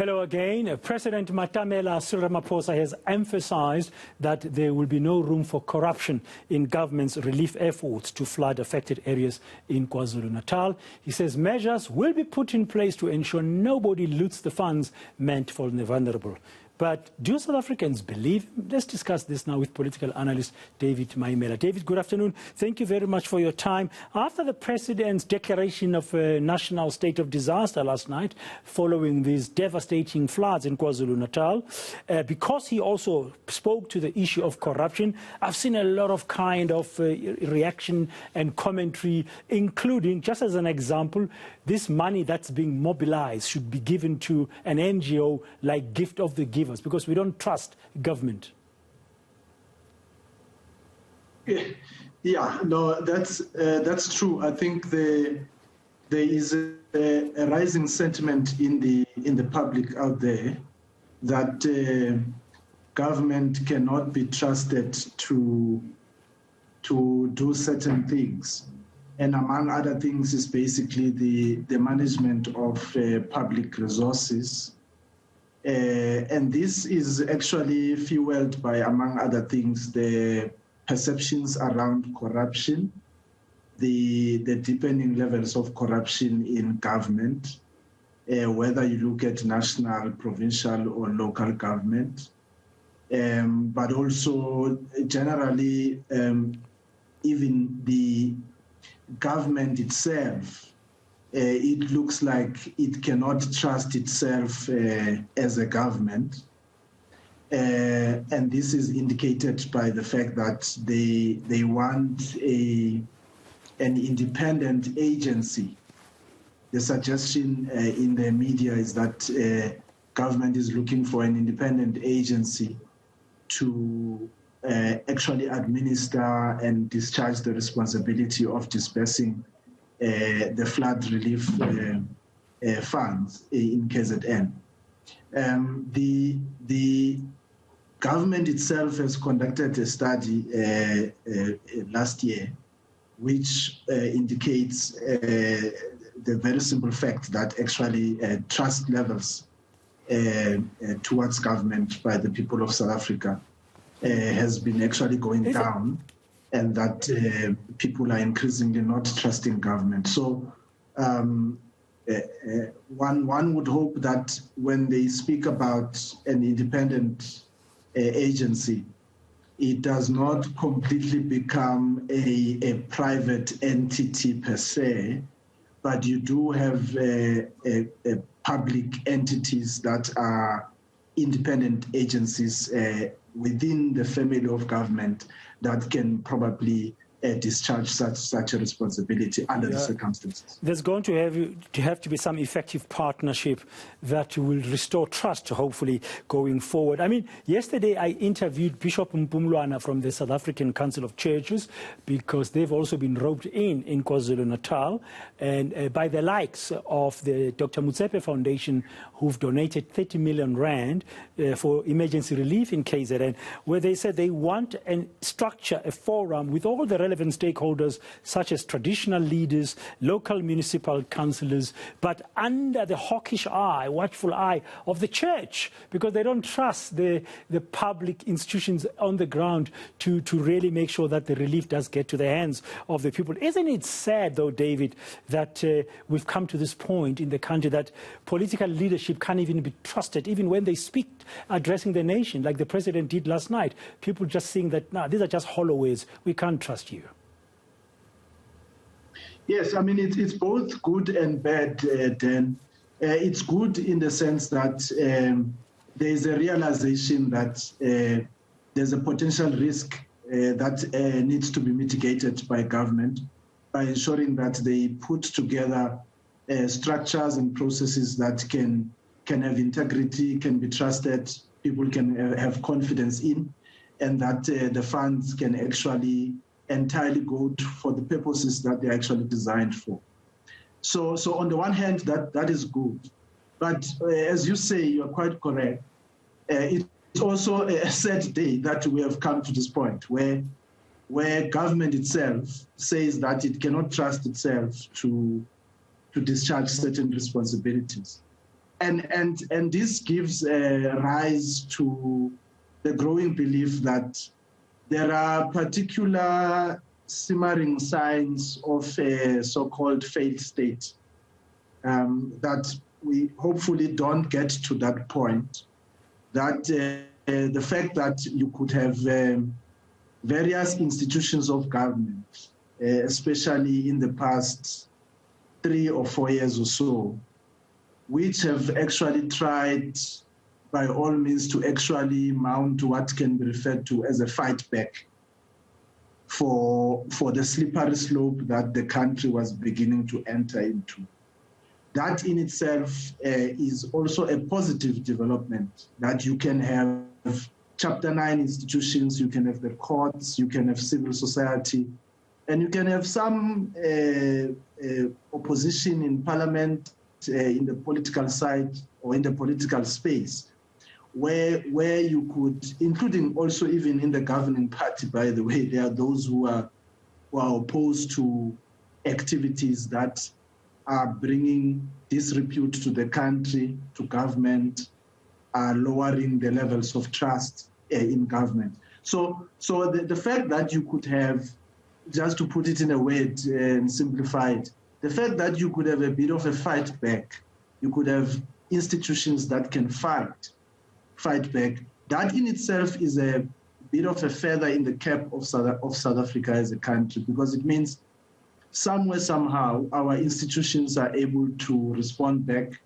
Hello again. President Maimela Cyril Ramaphosa has emphasized that there will be no room for corruption in government's relief efforts to flood-affected areas in KwaZulu-Natal. He says measures will be put in place to ensure nobody loots the funds meant for the vulnerable. But do South Africans believe? Let's discuss this now with political analyst David Maimela. David, good afternoon. Thank you very much for your time. After the President's declaration of a national state of disaster last night, following these devastating floods in KwaZulu-Natal, because he also spoke to the issue of corruption, I've seen a lot of reaction and commentary, including, just as an example, this money that's being mobilized should be given to an NGO like Gift of the Givers, because we don't trust government. Yeah, no, that's true. I think there is a rising sentiment in the public out there that government cannot be trusted to do certain things. And among other things is basically the management of public resources. And this is actually fueled by, among other things, the perceptions around corruption, the deepening levels of corruption in government, whether you look at national, provincial, or local government, but also generally even the government itself. It looks like it cannot trust itself as a government. And this is indicated by the fact that they want an independent agency. The suggestion in the media is that government is looking for an independent agency to actually administer and discharge the responsibility of dispersing the flood relief funds in KZN. The government itself has conducted a study last year, which indicates the very simple fact that actually trust levels towards government by the people of South Africa has been actually going down, and that people are increasingly not trusting government. So one would hope that when they speak about an independent agency, it does not completely become a private entity per se, but you do have public entities that are independent agencies within the family of government that can probably discharge such a responsibility under the circumstances. There's going to have to be some effective partnership that will restore trust, hopefully, going forward. I mean, yesterday I interviewed Bishop Mpumlwana from the South African Council of Churches, because they've also been roped in KwaZulu-Natal, and by the likes of the Dr. Motsepe Foundation, who've donated 30 million rand for emergency relief in KZN, where they said they want a structure, a forum with all the relevant stakeholders, such as traditional leaders, local municipal councillors, but under the hawkish eye, watchful eye of the church, because they don't trust the public institutions on the ground to really make sure that the relief does get to the hands of the people. Isn't it sad, though, David, that we've come to this point in the country that political leadership can't even be trusted, even when they speak addressing the nation, like the president did last night? People just saying that, nah, these are just hollow words, we can't trust you. Yes, I mean, it's both good and bad, Dan. It's good in the sense that there's a realization that there's a potential risk that needs to be mitigated by government by ensuring that they put together structures and processes that can have integrity, can be trusted, people can have confidence in, and that the funds can actually entirely go for the purposes that they're actually designed for. So on the one hand, that is good. But as you say, you're quite correct. It's also a sad day that we have come to this point where government itself says that it cannot trust itself to discharge certain responsibilities. And this gives rise to the growing belief that there are particular simmering signs of a so-called failed state, that we hopefully don't get to that point, that the fact that you could have various institutions of government, especially in the past 3 or 4 years or so, which have actually tried by all means to actually mount what can be referred to as a fight back for the slippery slope that the country was beginning to enter into. That in itself is also a positive development, that you can have Chapter 9 institutions, you can have the courts, you can have civil society, and you can have some opposition in parliament, in the political side or in the political space, where you could, including also even in the governing party, by the way, there are those who are opposed to activities that are bringing disrepute to the country, to government, are lowering the levels of trust in government. So the fact that you could have, just to put it in a way and simplify it, the fact that you could have a bit of a fight back, you could have institutions that can fight back, that in itself is a bit of a feather in the cap of South Africa as a country, because it means somewhere, somehow, our institutions are able to respond back.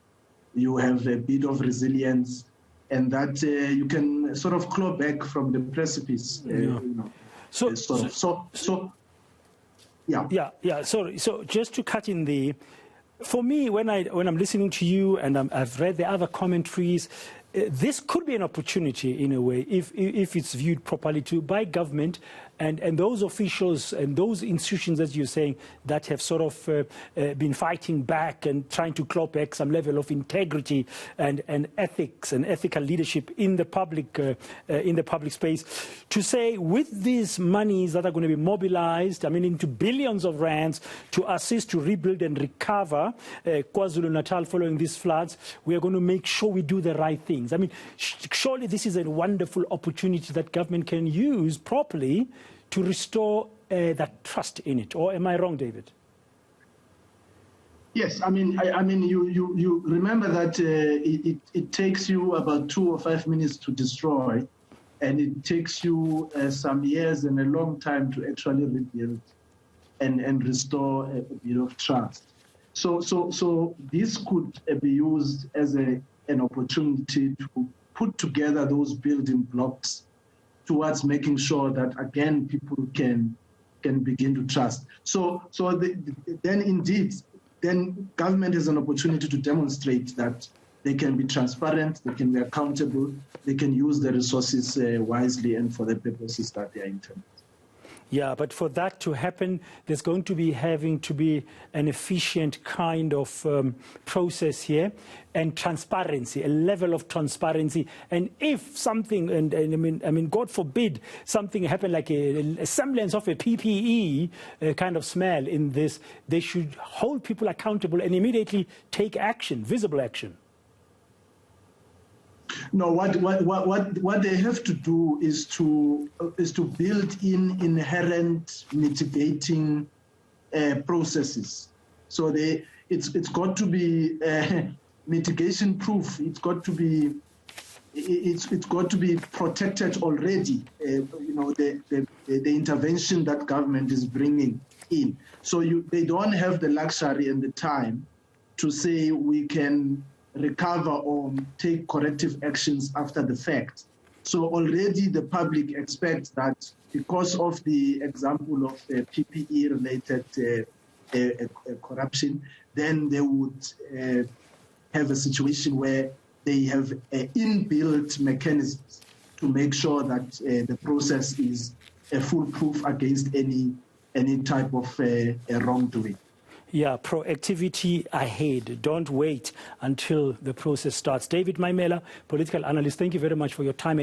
You have a bit of resilience, and that you can sort of claw back from the precipice. Yeah. Sorry. So just to cut in there, for me, when I'm listening to you and I've read the other commentaries, this could be an opportunity in a way, if it's viewed properly by government and those officials and those institutions, as you're saying, that have sort of been fighting back and trying to claw back some level of integrity and ethics and ethical leadership in the public space, to say with these monies that are going to be mobilized, I mean, into billions of rands to assist to rebuild and recover KwaZulu-Natal following these floods, we are going to make sure we do the right things. I mean, surely this is a wonderful opportunity that government can use properly to restore that trust in it. Or am I wrong, David? Yes, I mean, you remember that it takes you about 2 or 5 minutes to destroy, and it takes you some years and a long time to actually rebuild and restore a bit of trust. So this could be used as an opportunity to put together those building blocks towards making sure that, again, people can begin to trust. Then government has an opportunity to demonstrate that they can be transparent, they can be accountable, they can use the resources wisely and for the purposes that they are intended. Yeah, but for that to happen, there's going to be having to be an efficient kind of process here, and transparency, a level of transparency. And if something, and I mean, God forbid, something happened like a semblance of a PPE kind of smell in this, they should hold people accountable and immediately take action, visible action. No, what they have to do is to build in inherent mitigating processes. So it's got to be mitigation proof. It's got to be protected already. The intervention that government is bringing in. So they don't have the luxury and the time to say we can recover or take corrective actions after the fact. So already the public expects that because of the example of PPE-related corruption, then they would have a situation where they have inbuilt mechanisms to make sure that the process is foolproof against any type of wrongdoing. Yeah, proactivity ahead. Don't wait until the process starts. David Maimela, political analyst, thank you very much for your time.